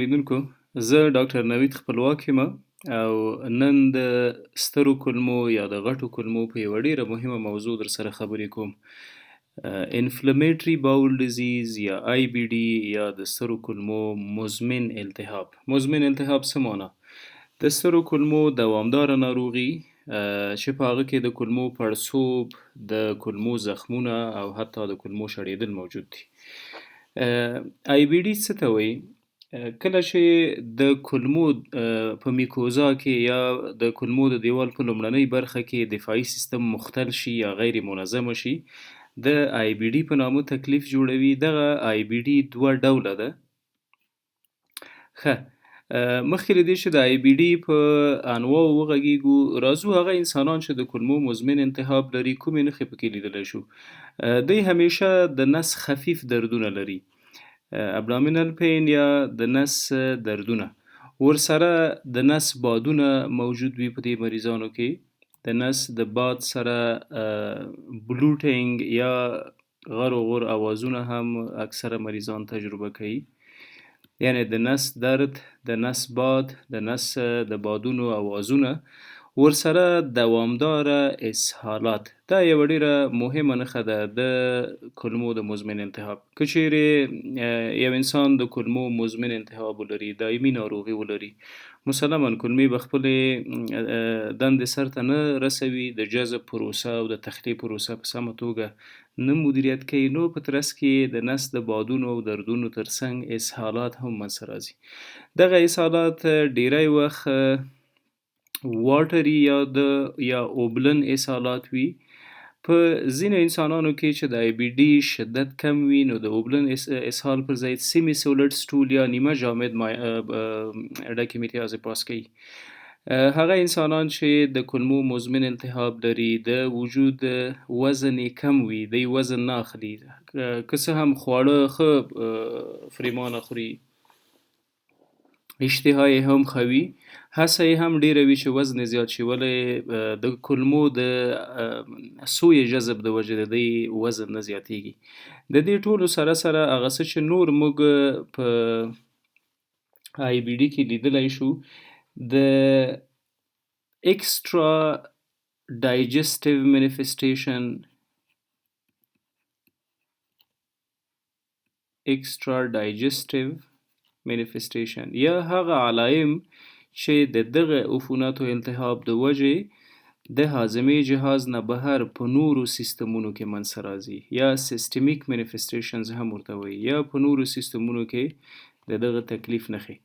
لیدونکو زه ډاکټر نوید خپلواک یم او نن د سترو کولمو یا د غټو کولمو په یوه ډیره مهمه موضوع در سره خبرې کوم. انفلمیټری باول ډیزیز یا آی بی ډي یا د سترو کولمو مزمن التهاب څه معنی؟ د سترو کولمو دوامداره ناروغي چې په هغه کې د کولمو پړسوب، د کولمو زخمونه او حتی د کولمو شړیدل موجود دي. آی بی ډي څه ته وایي؟ کله چې د کولمو په میکوزا کې یا د کولمو د دیوال په لومړنۍ برخه کې دفاعي سیستم مختل شي یا غیر منظمه شي، د آی بی ډي په نامه تکلیف جوړوي. دغه آی بی ډي دوه ډوله ده. مخکې له دې چې د آی بی ډي په انواعو وغږیږو، راځو هغه انسانان چې د کولمو مزمن التهاب لري کومې نښې پکې لیدلی شو. دوی همیشه د نس خفیف دردونه لري، ابډامینل پین یا د نس دردونه. ورسره د نس بادونه موجود وي په دې مریضانو کې. د نس د باد سره بلوټینګ یا غر و غر اوازونه هم اکثره مریضان تجربه کوي. یعنی د نس درد، د نس باد، د نس د بادونو اوازونه، ورسره دوامداره اسهالات. دا یوه ډیره مهمه نښه ده د کولمو د مزمن التهاب. که چیرې یو انسان د کولمو مزمن التهاب ولري، دایمي ناروغي ولري، مسلما کولمې به خپلې دندې سرته نه رسوي، د جذب پروسه او د تخلیې پروسه په سمه توګه نه مدیریت کوي، نو په ترڅ کې د نس د بادونو او دردونو ترڅنګ اسهالات هم منځته راځي. دغه اسهالات ډیری وخت واټري یا اوبلن اسهالات وي. په ځینو انسانانو کې چې د آی بی ډي شدت کم وي، نو د اوبلن اسهال پر ځای سیمی سولډ سټول یا نیمه جامد ډکې میتیازې پاس کوي. هغه انسانان چې د کولمو مزمن التهاب لري، د وجود وزن یې کم وي، دی وزن نه اخلي، که څه هم خواړه ښه فریمانه خوري، اشتها یې هم ښه وي، هڅه یې هم ډیره وي چې وزن یې زیات شي، ولې د کولمو د سوی جذب د وجې د دې وزن نه زیاتیږي. د دې ټولو سره سره هغه څه چې نور موږ په آی بی ډي کې لیدلی شو، د ایکسټرا ډایجسټیو مینیفیسټیشن یا هغه علائم چې د دغه عفونت او التهاب د وجې د هاضمې جهاز نه بهر په نورو سیستمونو کې منځته راځي، یا سیستمیک مینیفیسټیشنز هم ورته وایي، یا په نورو سیستمونو کې د دغه تکلیف نښې.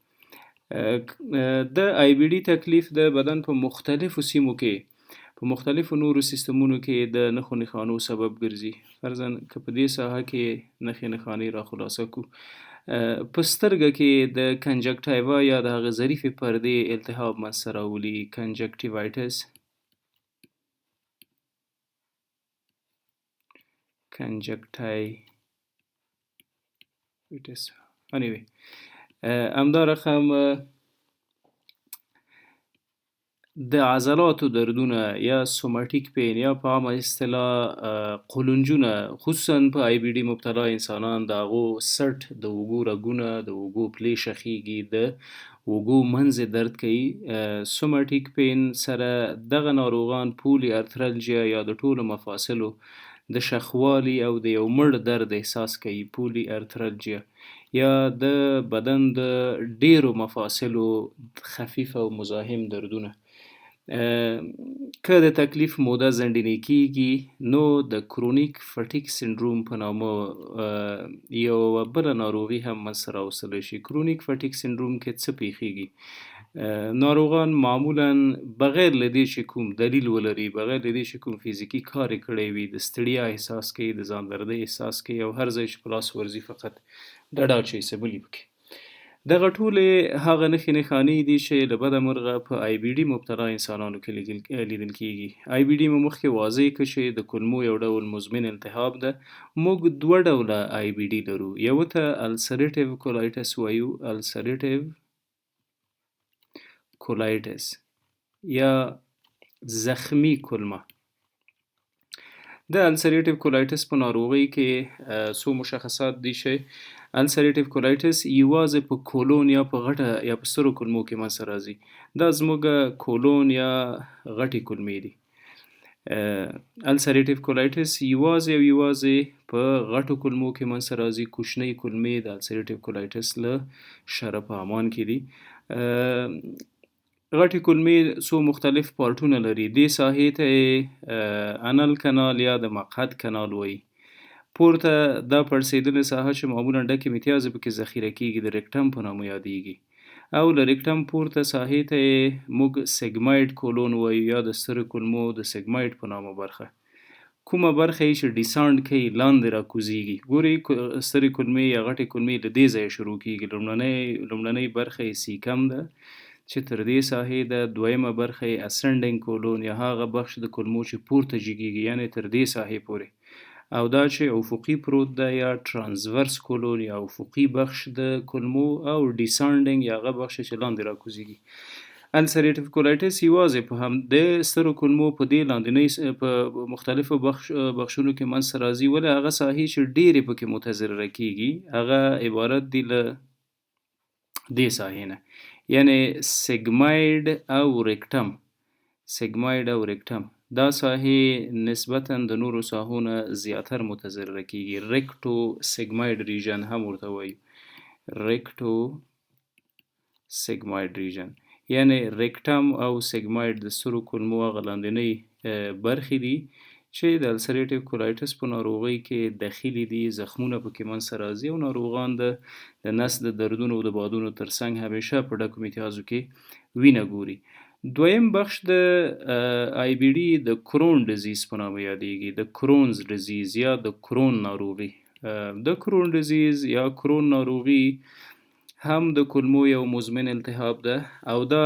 د آی بی ډي تکلیف د بدن په مختلفو سیمو کې، په مختلفو نورو سیستمونو کې د نښو نښانو سبب ګرځي. فرضاً که په دې ساحه کې نښې نښانې را خلاصه کړو، په سترګه کې د کنجکټیوا یا د هغه ظریفې پردې التهاب منځته راولي، کنجکټیوایټس. همدا رقم د عضلاتو دردونه یا سوماټیک پین یا په عامه اصطلاح قولنجونه، خصوصا په آی بی ډي مبتلا انسانان، د هغو سټ، د اوږو رګونه، د اوږو پلې شخیږي، د اوږو منځ درد کوي. سوماټیک پین سره دغه ناروغان پولی ارترالجیا یا د ټولو مفاصلو د شخوالي او د یو مړ درد احساس کوي، پولی ارترالجیا، یا د بدن د ډیرو مفاصلو خفیف او مزاحم دردونه. که د تکلیف موده ځنډینی کیږي، نو د کرونیک فټیک سنډروم په نامه یوه بله ناروغي هم منځته راوستلی شي. کرونیک فټیک سنډروم کې څه پیښیږي؟ ناروغان معمولا بغیر له دې چې کوم دلیل ولري، بغیر له دې چې کوم فزیکي کار یې کړی وي، د ستړیا احساس کوي، د ځان دردۍ احساس کوي، او هر ځای چې په لاس ورځي فقط ډډه اچوي، څه بل یې پکې. دغه ټولې هغه نښې نښانې دي چې له بده مرغه په آی بی ډي مبتلا انسانانو کې لیدل کیږي. آی بی ډي مو مخکې واضح کړه چې د کولمو یو ډول مزمن التهاب ده. موږ دوه ډوله آی بی ډي لرو، یو ته السریټیو کولایټس وایو، السریټیو کولایټس یا زخمی کولمه. د السریټیو کولایټس په ناروغۍ کې څو مشخصات دي چې السریټیو کولایټس یوازې په کولون یا په غټه یا په سترو کولمو کې منځته راځي. دا زموږ کولون یا غټې کولمې دي. السریټیو کولایټس یوازې په غټو کولمو کې منځته راځي. کوچنۍ کولمې د السریټیو کولایټس له شره په امان کې دي. غټې کولمې څو مختلف پارټونه لري. دې ساحې ته یې انل کانال یا د مقعد کانال وایي. پورته دا پړسېدلې ساحه چې معمولا ډکې متیازې پکې ذخیره کیږي د ریکټم په نامه یادیږي. او له ریکټم پورته ساحې ته یې موږ سیګمایډ کولون وایو یا د سترو کولمو د سیګمایډ په نامه برخه. کومه برخه یې چې ډیسانډ کوي لاندې راکوزیږي. ګورئ سترې کولمې یا غټې کولمې له دې ځایه شروع کیږي. لومړنۍ برخه یې سیکم ده چې تر دې ساحې ده. دویمه برخه یې اسنډینګ کولون یا هغه بخش د کولمو چې پورته جګیږي یعنی تر دې ساحې پورې. او دا چې افقي پروت ده یا ترانسورس کولون یا افقي بخش د کولمو او ډیسانډینګ یا هغه بخش چې لاندې راکوزیږي. السریټیو کولایټس یوازې په همدې سترو کولمو په دې لاندنۍ په مختلفو بخشونو کې منځته راځي. ولې هغه ساحې چې ډېرې پکې متضرره کیږي هغه عبارت دي له دې ساحې نه، یعنی سیګمایډ او ریکټم. سیګمایډ او ریکټم دا ساحې نسبتاً د نورو ساحو نه زیاتر متضرره کیږي. ریکټو سیګمایډ ریجن هم ورته وایي. ریکټو سیګمایډ ریجن یعنی ریکټم او سیګمایډ د سترو کولمو هغه لاندنۍ برخې دي چې د السریټیو کولایټس په ناروغۍ کې دخیلي دي. زخمونه پکې منځته راځي او ناروغان د نس د دردونو او د بادونو ترڅنګ همیشه په ډکو متیازو کې وینه ګوري. دویم بخش د آی بی ډي د کرون ډیزیز په نامه یادیږي. د کرونز ډیزیز یا د کرون ناروغي. د کرون ډیزیز یا کرون ناروغي هم د کولمو یو مزمن التهاب ده او دا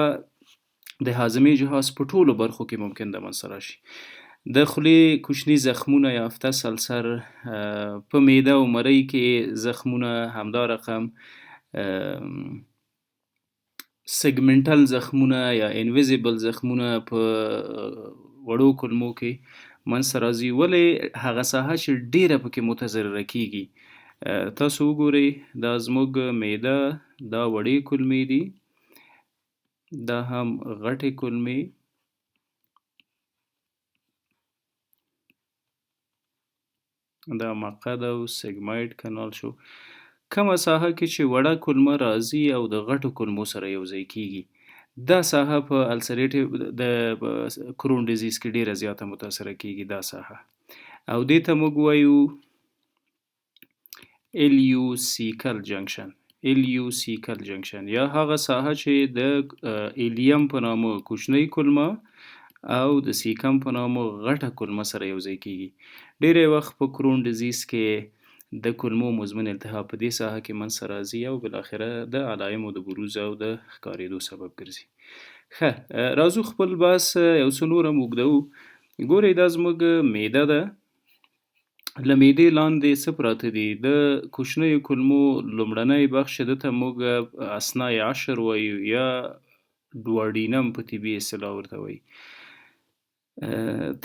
د هاضمې جهاز په ټولو برخو کې ممکن د منځته راشي. د خولې کوچني زخمونه یا افته سلسر، په معده او مرۍ کې زخمونه، همدا رقم سیګمنټل زخمونه یا انویزیبل زخمونه په وړو کولمو کې منځته راځي. ولې هغه ساحه چې ډیره پکې متضرره کیږي. تاسو وګورئ دا زموږ معده، دا وړې کولمې دي، دا هم غټې کولمې، دا مقعد او سیګمایډ کانال شو. کومه ساحه کې چې وړه کولمه راځي او د غټو کولمو سره یوځای کیږي دا ساحه په السریټیو د کرون ډیزیز کې ډیره زیاته متاثره کیږي. دا ساحه او دې ته موږ وایو الیوسیکل جنکشن. الیوسیکل جنکشن یا هغه ساحه چې د ایلیم په نامه کوچنۍ کولمه او د سیکم په نامه غټه کولمه سره یوځای کیږي. ډیری وخت په کرون ډیزیز کې د کولمو مزمن التهاب په دې ساحه کې منځته راځي او بالاخره د علایمو د بروز او د ښکارېدو سبب ګرځي. ښه، راځو خپل بحث یو څه نور هم اوږدوو. ګورئ دا زموږ معده ده. له معدې لاندې څه پراته دي؟ د کوچنیو کولمو لومړنی بخش چې ده ته موږ اثنای عشر وایو یا ډوارډینم په طبي اصطلاح ورته وایي.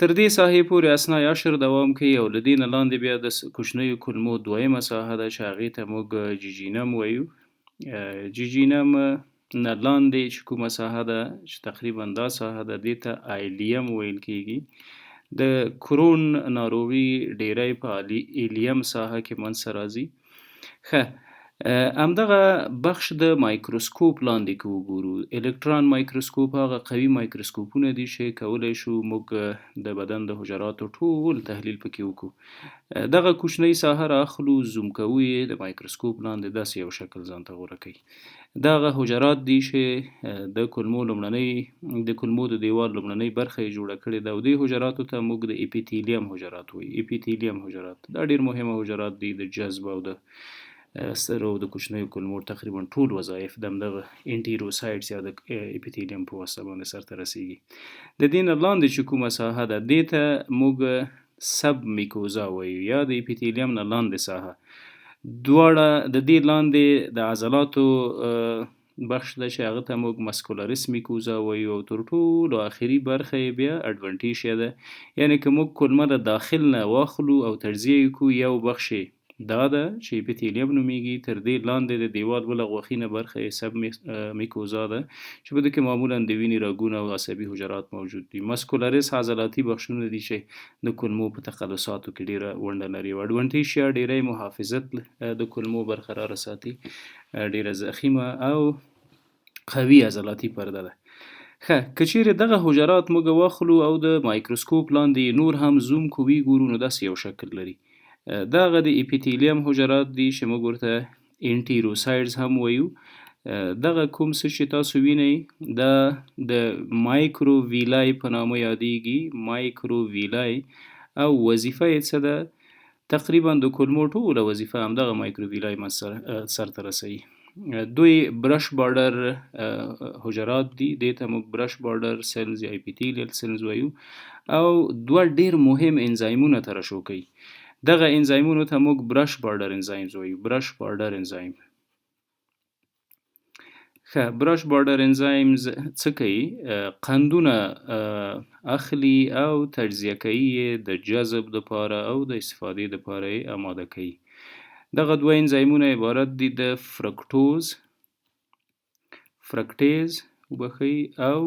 تر دې ساحې پورې اثنای عشر دوام کوي او له دې نه لاندې بیا د کوچنیو کولمو دویمه ساحه ده چې هغې ته موږ جیجینم وایو. جیجینم نه لاندې چې کومه ساحه ده چې تقریبا دا ساحه ده دې ته ایلیم ویل کیږي. د کرون ناروغي ډیری په ایلیم ساحه کې منځته راځي. ښه، همدغه بخش د مایکروسکوپ لاندې که وګورو، الکترون مایکروسکوپ هغه قوي مایکروسکوپونه دي چې کولی شو موږ د بدن د حجراتو ټول تحلیل پکې وکړو. دغه کوچنۍ ساحه رااخلو، زوم کوو یې د مایکروسکوپ لاندې، داسې یو شکل ځان ته غوره کوي. دغه حجرات دي چې د کولمو د کولمو د دیوال لومړنۍ برخه یې جوړه کړې ده او دې حجراتو ته موږ د اپیتیلیم حجرات وایو. اپیتیلیم حجرات دا ډیر مهمه حجرات دي. د جذب او د سترو د کوچنیو کولمو تقریبا ټول وظایف د همدغه انټیروسایټس یا د اپیتیلیم په واسطه باندې سرته رسیږي. د دې نه لاندې چې کومه ساحه ده دې ته موږ سب میکوزا وایو یا د اپیتیلیم نه لاندې ساحه. دواړه د دې لاندې د عضلاتو بخش ده چې هغه ته موږ مسکولارس میکوزا وایو او تر ټولو اخري برخه یې بیا اډونټیشیا ده. یعنی که موږ کلمه د داخل نه واخلو او تجزیه یې کړو، یو بخش یې دا ده چې اپیتیلیم نومیږي، تر دې لاندې د دیوال بله غوښینه برخه یې سب میکوزا ده چې په دې کې معمولا د وینې رګونه او عصبي حجرات موجود دي. مسکولارس عضلاتي بخشونه دي چې د کلمو په تقلصاتو کې ډیره ونډه لري. او اډونټیشیا ډیری محافظت د کلمو برقرار ساتي، ډیره ضخیمه او قوي عضلاتي پرده ده. ښه، که چیرې دغه حجرات موږ واخلو او د مایکروسکوپ لاندې نور هم زوم کو وګورو، نو داسې یو شکل لري. دغه د اپیتیلیم حجرات دي چې موږ ورته انټیروسایډز هم وایو. دغه کوم څه چې تاسو وینئ دا د مایکروویلای په نامه یادیږي. مایکروویلای او وظیفه یې څه ده؟ تقریبا د کلمو ټوله وظیفه همدغه مایکروویلای سرته رسوي. دوی برش بارډر حجرات دي، دې ته موږ برش بارډر سیلز یا اپیتیلیل سیلز وایو. او دوه ډیر مهم انزایمونه ترشح کوي. دغه انزایمونو ته موږ برش بارډر انزایمز وایو. برش بارډر انزایم. ښه، برش بارډر انزایمز څه کوي؟ قندونه اخلي او تجزیه کوي د جذب دپاره او د استفادې دپاره یې اماده کوي. دغه دوه انزایمونه عبارت دي د فرکټیز او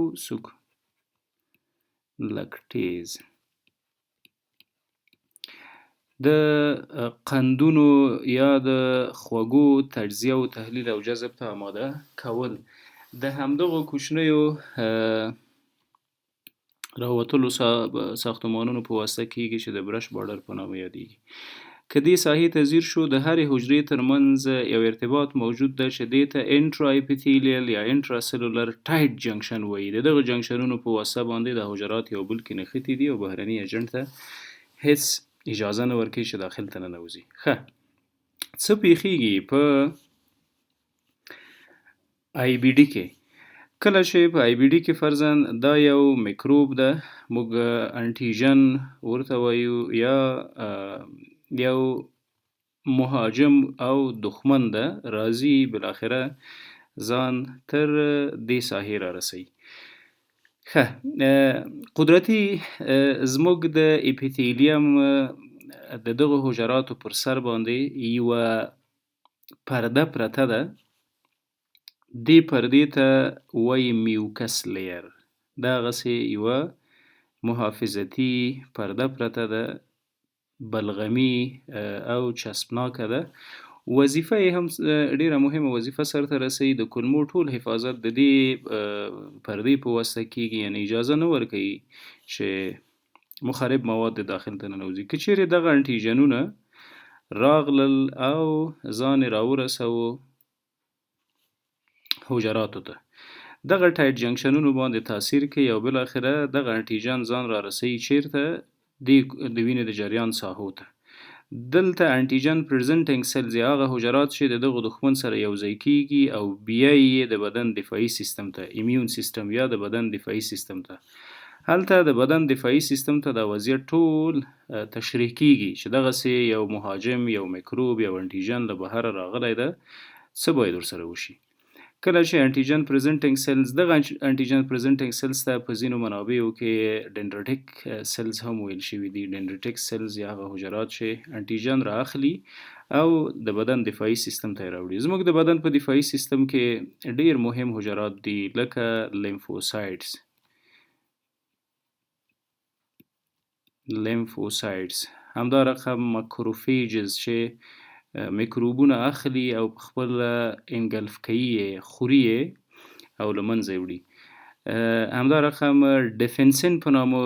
لکټیز. د قندونو یا د خوږو تجزیه او تحلیل او جذب ته اماده کول د همدغو کوچنیو راوتلو ساختمانونو په واسطه کیږي چې د برش بارډر په نامه یادیږي. که دې ساحې ته ځیر شو، د هرې حجرې ترمنځ یو ارتباط موجود ده چې دې ته انټرا اپیتیلیل یا انټرا سلولر ټایټ جنکشن وایي. د دغه جنکشنونو په واسطه باندې د حجرات یو بل کې نښتي دي او بهرني ایجنټ ته هیڅ اجازه نه ورکوي چې داخل ته ننوځي. ښه، څه پیښیږي په آی بی ډي کې؟ کله چې په آی بی ډي کې فرضاً دا یو میکروب ده، موږ انټیجن ورته وایو، یا یو مهاجم او دښمن ده، راځي بالاخره ځان تر دې ساحې را رسوي. ښه، قدرتي زموږ د اپیتیلیم د دغه حجراتو پر سر باندې یوه پرده پرته ده. دې پردې ته وایي میوکس لیر. دغسې یوه محافظتي پرده پرته ده، بلغمي او چسبناکه ده. وظیفه یې هم ډیره مهمه وظیفه سرته رسوي. د کلمو ټول حفاظت د دې پردې په واسطه کیږي، یعنی اجازه نه ورکوي چې مخرب مواد د داخل ته ننوځي. که چیرې دغه انټیجنونه راغلل او ځان یې راورسوو حجراتو ته، دغه ټایټ جنکشنونو باندې تاثیر کوي او بالاخره دغه انټیجن ځان را رسوي چیرته؟ د وینې د جریان ساحو ته. دلته انټیجن پرزنټینګ سیلز یا هغه حجرات چې د دغه دښمن سره یوځای کیږي او بیا یې د بدن دفاعي سیستم ته، ایمیون سیستم یا د بدن دفاعي سیستم ته، هلته د بدن دفاعي سیستم ته دا وضعیت ټول تشریح کیږي چې دغسې یو مهاجم، یو میکروب، یو انټیجن له بهره راغلی ده، څه باید ورسره وشي؟ کله چې انټیجن پرزنټینګ سیلز، دغه انټیجن پرزنټینګ سیلز ته په ځینو منابعو کې ډندریټک سیلز هم ویل شوي دي. ډندریټک سیلز یا هغه حجرات چې انټیجن را اخلي او د بدن دفاعي سیستم ته یې راوړي. زموږ د بدن په دفاعي سیستم کې ډیر مهم حجرات دي، لکه لیمفوسایډز، همدا رقم ماکروفیجز چې میکروبونه اخلي او په خپل انګلف کوي، خوري او له منځه یې وړي. همدا رقم ډیفنسین په نامه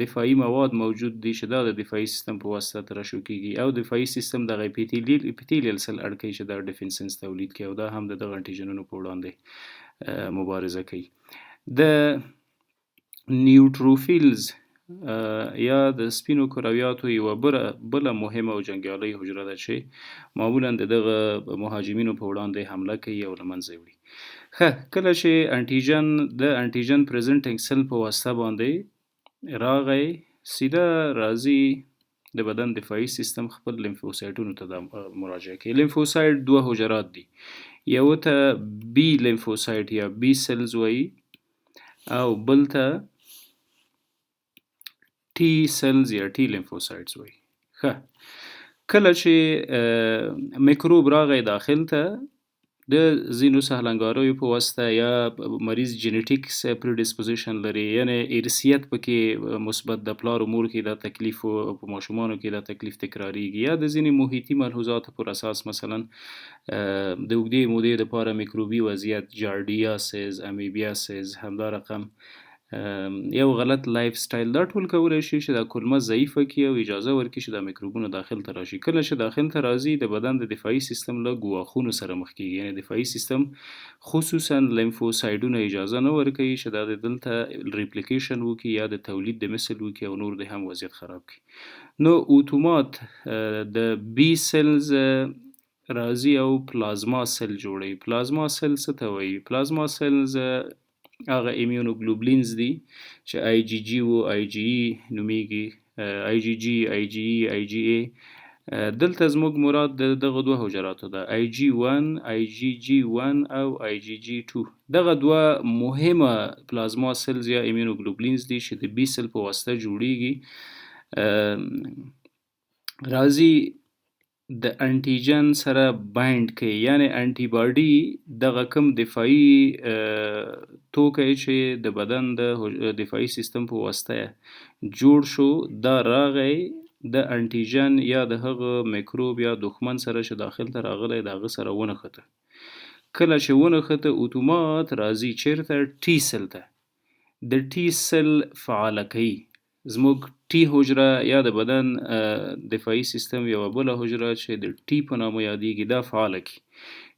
دفاعي مواد موجود دي چې دا د دفاعي سیستم په واسطه ترشح کیږي او دفاعي سیستم دغه اپیتیلیل سل اړ کوي چې دا ډیفنسینز تولید کوي او دا هم دغه انټیجنونو په وړاندې مبارزه کوي. د نیوټروفیلز یا د سپینو کرویاتو یوه بله مهمه او جنګیالۍ حجره ده چې معمولا د دغه مهاجمینو په وړاندې حمله کوي او له منځه یې وړي. ښه، کله چې انټیجن د انټیجن پرزنټینګ سل په واسطه باندې راغی، سیده راځي د بدن دفاعي سیستم خپل لیمفوسایټونو ته مراجعه کوي. لیمفوسایټ دوه حجرات دي، یو ته بی لیمفوسایت یا بی سلز وایي او بل ته ټي سلز یا ټي لیمفوسایټس وایي. ښه کله چې میکروب راغی داخل ته د ځینو سهلنګاریو په واسطه یا مریض جینیټیکس پریډیسپوزیشن لري، یعنی ارثیت پکې مثبت د پلار و مور کې دا تکلیف او په ماشومانو کې دا تکلیف تکراریږي، یا د ځینې محیطي ملحوظاتو پر اساس مثلا د اوږدې مودې دپاره میکروبي وضعیت جاردیاسیس، امیبیاسیس، همدا رقم یو غلط لایف سټایل، دا ټول کولی شي چې دا کلمه ضعیفه کړي او اجازه ورکړي چې دا میکروبونه داخل ته راشي. کله چې داخل ته راځي د بدن د دفاعي سیستم له ګواښونو سره مخ کېږي، یعنی دفاعي سیستم خصوصا لیمفوسایډونه اجازه نه ورکوي چې دا د دلته ریپلیکیشن وکړي یا د تولید د مثل وکړي او نور د هم وضعیت خراب کړي. نو اتومات د بی سلز راځي او پلازما سل جوړوي. پلازما سل څه ته وایي؟ پلازما سلز هغه ایمیونوګلوبولینز دي چې آی جی جی او آی جی ای نومیږي، آی جی جی، آی جی ای، آی جی ای. دلته زموږ مراد د دغه دوه حجراتو ده، آی جی 1، آی جی جی 1 او آی جی جی 2. دغه دوه مهمه پلازما سلز یا ایمیونوګلوبولینز دي چې د بی سل په واسطه جوړیږي، راځي د انټیجن سره بایند کوي، یعنی انټي باډي دغه کم دفاعي توکی چې د بدن د دفاعي سیستم په واسطه جوړ شو، دا راغی د انټیجن یا د هغه میکروب یا دښمن سره چې داخل ته راغلی د هغه سره ونښته. کله چې ونښته اتومات راځي چیرته؟ ټي سل ته. د ټي سل فعاله کوي. زموږ ټي حجره یا د بدن دفاعي سیستم یوه بله حجره چې د ټي په نامه یادیږي دا فعاله کړي.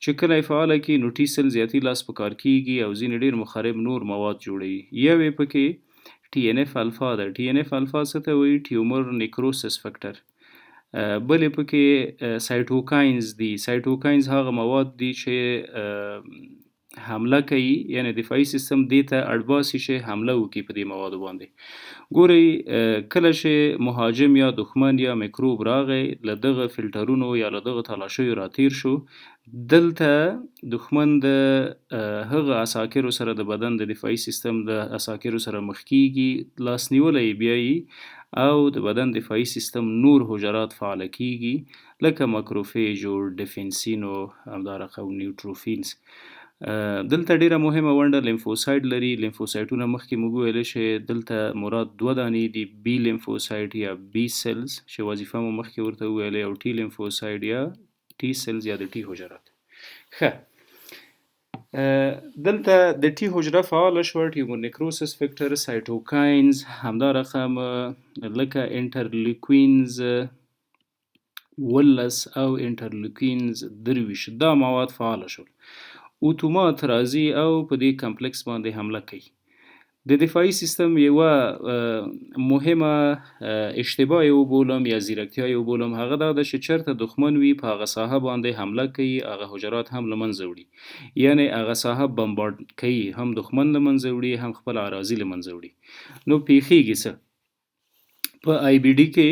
چې کله یې فعاله کړي نو ټي سل زیاتي لاس په کار کیږي او ځینې ډېر مخرب نور مواد جوړوي. یو یې پکې ټي ان اف الفا ده. ټي ان اف الفا څه ته وایي؟ ټیومر نیکروسس فکټر. بل یې پکې سایټوکاینز دي. سایټوکاینز هغه مواد دي چې حمله کوي، یعنی دفاعي سیستم دې ته اړباسي چې حمله وکړي په دې موادو باندې. ګورئ کله چې مهاجم یا دښمن یا میکروب راغی له دغه فلټرونو یا له دغه تالاشیو راتیر شو، دلته دښمن د هغه عساکرو سره د بدن د دفاعي سیستم د عساکرو سره مخ کیږي، لاس نیولی بیایي او د بدن دفاعي سیستم نور حجرات فعاله کیږي لکه ماکروفیج او ډیفنسین او همدارقم نیوټروفیلز. دلته ډیره مهمه ونډه لیمفوسایډ لري. لیمفوسایټونه مخکې موږ ویلی چې دلته مراد دوه دانې دي، بی لیمفوسایټ یا بی سلز چې وظیفه مو مخکې ورته وویلې، او ټي لیمفوسایډ یا ټي سلز یا د ټي حجرات. ښه دلته د ټي حجره فعاله شوه، ټیومر نیکروسس فکټر، سایټوکاینز، همدا رقم لکه انټرلیوکینز 18 او انټرلیوکینز 23 دا مواد فعاله شول. اتومات راځي او په دې کمپلکس باندې حمله کوي. د دفاعي سیستم یوه مهمه اشتباه یې وبولم یا ځیرکتیا یې وبولم، هغه دا ده چې چېرته دښمن وي په هغه ساحه باندې حمله کوي، هغه حجرات هم له منځه وړي، یعنی هغه ساحه بمبارډ کوي، هم دښمن له منځه وړي هم خپل اراضي له منځه وړي. نو پیښیږي څه؟ په آی بي ډي کې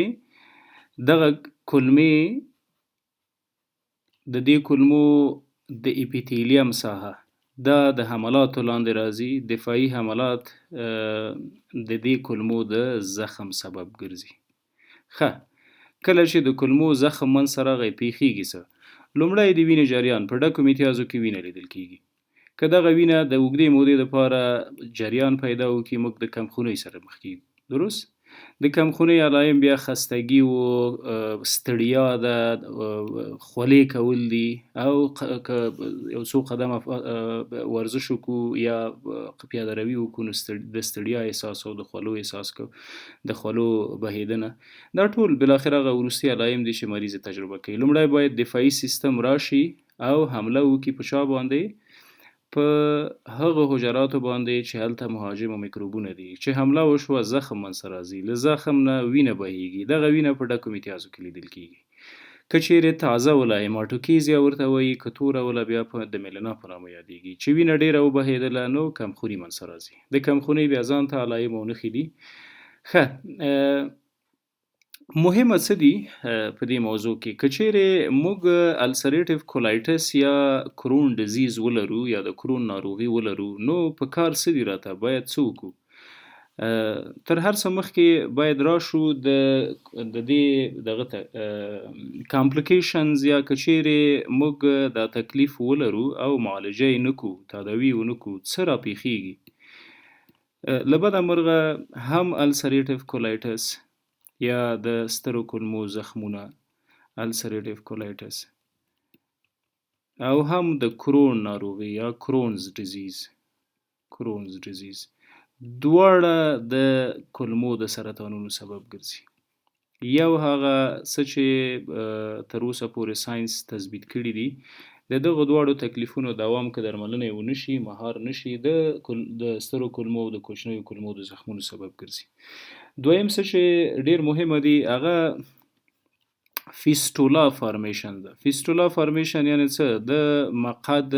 دغه کلمې د دې کلمو د اپیتیلیم ساحه دا د حملاتو لاندې راځي. دفاعي حملات د دې کلمو د زخم سبب ګرځي. ښه کله چې د کلمو زخم منځته راغی پیښیږي څه؟ لومړی د وینې جریان په ډکو میتیازو کې وینه لیدل کیږي. که دغه وینه د اوږدې مودې لپاره جریان پیدا وکړي موږ د کمخونۍ سره مخ کیږو. درست؟ د کمخونۍ علایم بیا خستګي و، ستړیا ده، خولې کول دي، او یو څو قدمه ورزش وکړو یا پیاده روي وکړو نو د ستړیا احساس او د خولو احساس کو، د خولو بهیدنه، دا ټول بالاخره هغه وروستي علایم دي چې مریض تجربه کوي. لومړی باید دفاعي سیستم راشي او حمله وکړي په چا باندې؟ په هغه حجراتو باندې چې هلته مهاجم او میکروبونه دي. چې حمله وشوه زخم منځته راځي، له زخم نه وینه بهیږي، دغه وینه په ډکو میتیازو کې لیدل کیږي. که چیرې تازه وله هیماټوکیزیا ورته وایي، که توره وله بیا د میلینا په نامه یادیږي. چې وینه ډیره وبهیدله نو کمخوني منځته راځي. د کمخونۍ بیا ځان ته علایم او نښې دي. ښه مهمه څه دي په دې موضوع کې که چیرې موږ السریټیو کولایټس یا کرون ډیزیز ولرو یا د کرون ناروغي ولرو نو په کار څه دي راته باید څه وکړو تر هر څه مخکې باید راشو د دې دغه ته کامپلیکیشنز یا که چیرې موږ دا تکلیف ولرو او معالجه یې نه کوو تداوي یې ونه کوو څه راپېښیږي له بده مرغه هم السریټیو کولایټس یا د سترو کولمو زخمونه السریټیو کولایټس او هم د کرون ناروغي یا کرونز ډیزیز دواړه د کولمو د سرطانونو سبب ګرځي یو هغه څه چې تر اوسه پورې ساينس تثبیت کړي دي د دغه دواړو تکلیفونو دوام که درملنه یې ونه شي مهار نشي د سترو کولمو او د کوچنیو کولمو د زخمونو سبب ګرځي دویم څه چې ډیر مهمه دي هغه فیستولا فارمیشن ده فیستولا فارمیشن یعنی څه د مقعد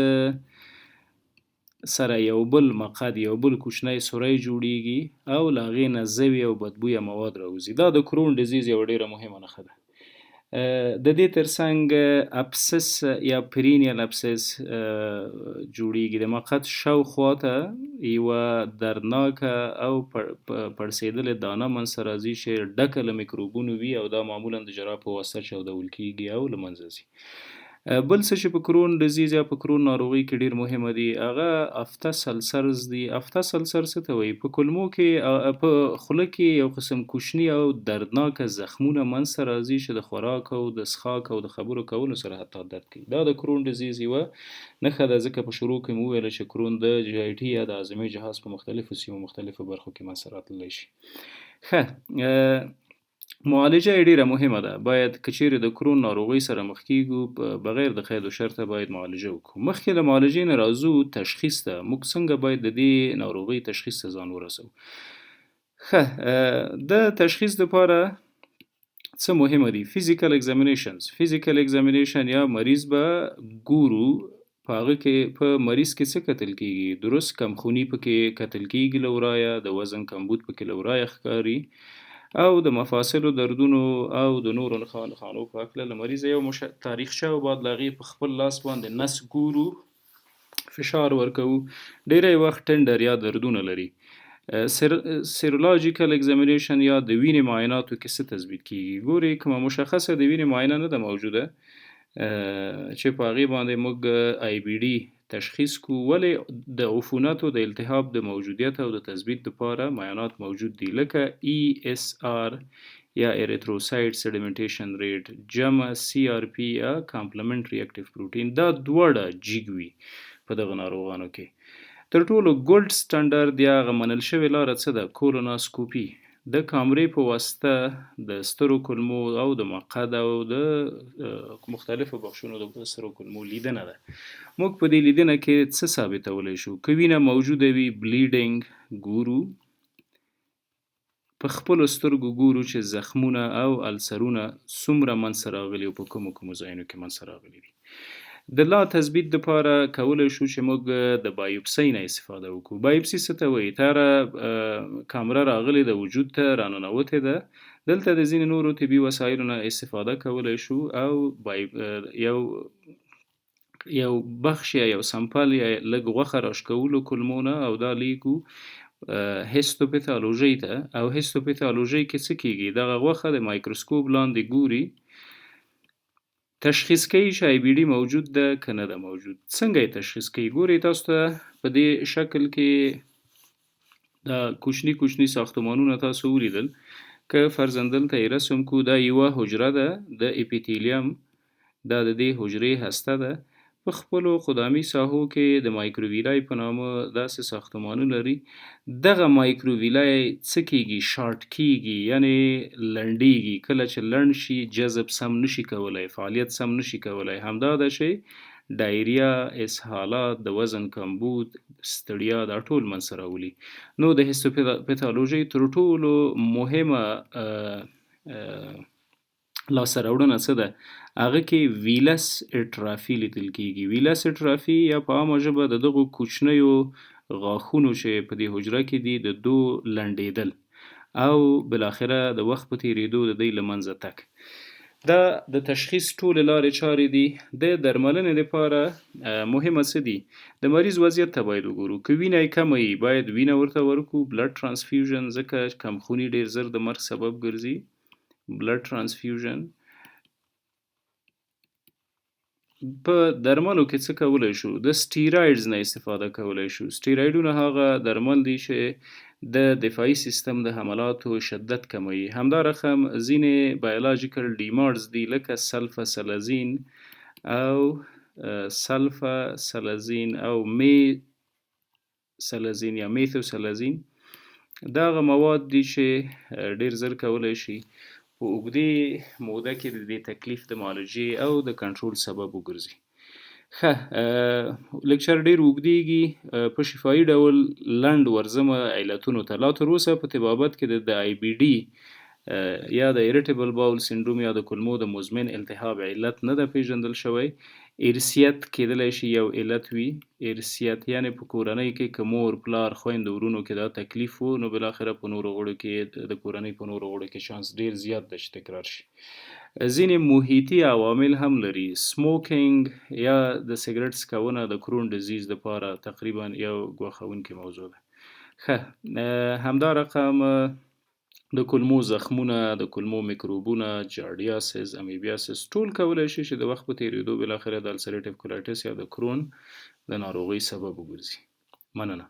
سره یو بل مقعد یو بل کوچنی سوری جوړیږي او له هغې نه زوی او بدبویه مواد راوځي دا د کرون ډیزیز یوه ډیره مهمه نښه ده د دې ترڅنګ اپسس یا پرینیل اپسس جوړیږي د مقعد شاوخواته یوه دردناکه او پړسېدلې دانه منځته راځي چې ډکه له میکروبونو وي او دا معمولا د جراح په واسطه چاودول کیږي او له منځه ځي بل څه چې په کرون ډیزیز یا په کرون ناروغي کې ډیر مهمه دي هغه افتس السرز دي افتس السر څه ته وایي په کولمو کې په خوله کې یو قسم کوچني او دردناکه زخمونه منځته راځي چې د خوراک او د څښاک او د خبرو کولو سره حتی درد کوي دا د کرون ډیزیز یوه نښه ده ځکه په شروع کې مو وویله چې کرون د جی آی ټي یا د هاضمې جهاز په مختلفو سیمو مختلفو برخو کې منځته راتللی شي ښه معالجه یې ډیره مهمه ده باید که چیرې د کرون ناروغۍ سره مخ کیږو بغیر د قید و شرطه باید معالجه وکړو مخکې له معالجې نه راځو تشخیص ته موږ څنګه باید د دې ناروغۍ تشخیص ته ځان ورسوو ښه د تشخیص دپاره څه مهمه دي فیزیکل اگزامینیشن یا مریض به ګورو په هغه کې په مریض کې څه کتل کیږي درست کمخوني پکې کتل کیږي له ورایه د وزن کمبود پکې له ورایه ښکاري او د مفاصلو دردونو او د نورو نښانو په هکله له مریضه یو تاریخچه او بعد له هغې په خپل لاس باندې نس ګورو فشار ورکوو ډیری وخت ټنډر یا دردونه لري سیرولوژیکل اگزامینیشن یا د وینې معایناتو کې څه تثبیت کیږي ګوري کومه مشخصه د وینې معاینه نه ده موجوده چې په هغې باندې موږ آی بی ډي تشخیص کو ولې د عفونتو د التهاب د موجودیت او د تثبیت لپاره معاینات موجود دي لکه ESR یا اریتروسایټ سیډیمنټیشن ریټ جمع CRP یا کامپلیمنټري اکټیو پروټین دا دواړه جګ وي په دغه ناروغانو کې تر ټولو ګولډ سټانډرډ یا هغه منل شوې لاره څه ده کولوناسکوپي د کامرې په واسطه د سترو کولمو او د مقعد او د مختلفو بخشونو د سترو کولمو لیدنه ده موږ په دې لیدنه کې څه ثابتولی شو که وینه موجوده وي بلیډینګ ګورو په خپلو سترګو ګورو چې زخمونه او السرونه څومره منځته راغلي او په کومو ځایونو کې منځته راغلي دي د لا تثبیت دپاره کولی شو چې موږ د بایوپسۍ نه استفاده وکړو بایوپسي څه ته وایي تاره کامره راغلې ده وجود ته راننوتې ده دلته د ځینې نورو طبي وسایلو نه استفاده کولی شو او یو بخش یا یو سمپل یا لږ غوښه راښکولو کولمو نه او دا لیږو هیستوپیتالوژۍ ته او هیستوپیتالوژۍ کې څه کیږي دغه غوښه د مایکروسکوپ لاندې ګوري تشخیص کوي چې آی بی ډي موجود ده که نه ده موجود څنګه یې تشخیص کوي ګورئ تاسو ته په دې شکل کې دا کوچني ساختمانونه تاسو ولیدل که فرضاً دلته یې رسم کو دا یوه حجره ده د اپیتیلیم دا د دې حجرې هسته ده په خپلو قدامي ساحو کې د مایکروویلای په نامه داسې ساختمانونه لري دغه مایکروویلای څه کیږي شارټ کیږي یعنی لنډیږي کله چې لنډ شي جذب سم نشي کولای فعالیت سم نشي کولای همدا ده چې ډایریا اسهالات د وزن کمبود ستړیا دا ټول منځته راولي نو د هیستوپیتالوژۍ تر ټولو مهمه لاسته راوړنه څه ده هغه کې ویلس اټرافي لیدل کیږي ویلس اټرافي یا په عامه ژبه د دغو کوچنیو غاښونو چې په دې حجره کې دي د دو لنډېدل او بالاخره د وخت په تیریدو د دوی له منځه تګ. دا د تشخیص ټولې لارې چارې دي. د درملنې لپاره مهمه څه دي؟ د مریض وضعیت ته باید وګورو. که وینه یې کمه وي باید وینه ورته ورکړو، بلډ ترانسفیوژن، ځکه کمخوني ډیر زر د مرګ سبب ګرځي. بلډ ترانسفیوژن. په درملو کې څه کولی شو؟ د سټیرایډز نه استفاده کولی شو. سټیرایډونه هغه درمل دي چې د دفاعي سیستم د حملاتو شدت کموي. همدا رقم ځینې بایولوژیکل ډیمارز دي لکه سلفاسلازین او می سلازین یا میثوسلازین. دا هغه مواد دي چې ډیر زر کولی شي په اوږدې موده کې د دې تکلیف د معالجې او د کنټرول سبب وګرځي. ښه، لیکچر ډیر اوږدیږي. په شفایي ډول لنډ ورځمه علتونو ته. لا تر اوسه په طبابت کې د آی بی ډي یا د ایریټیبل باول سنډروم یا د کولمو د مزمن التهاب علت نه ده پیژندل شوی. ارثیت کېدلی شي یو علت وي. ارثیت یعنې په کورنۍ کې که مور، پلار، خویندو، ورونو کې دا تکلیف وو، نو بالاخره په نورو غړو کې د کورنۍ په نورو غړو کې چانس ډیر زیات ده چې تکرار شي. ځینې محیطي عوامل هم لري. سموکینګ یا د سیګرټ څکونه د کرون ډیزیز لپاره تقریبا یو ګواښونکې موضوع ده. ښه، همدا رقم د کولمو زخمونه، د کولمو میکروبونه، جاردیاسیس، امیبیاسیس ټول کولی شي چې د وخت په تیریدو بالاخره د السریټیو کولایټس یا د کرون د ناروغۍ سبب وګرځي. مننه.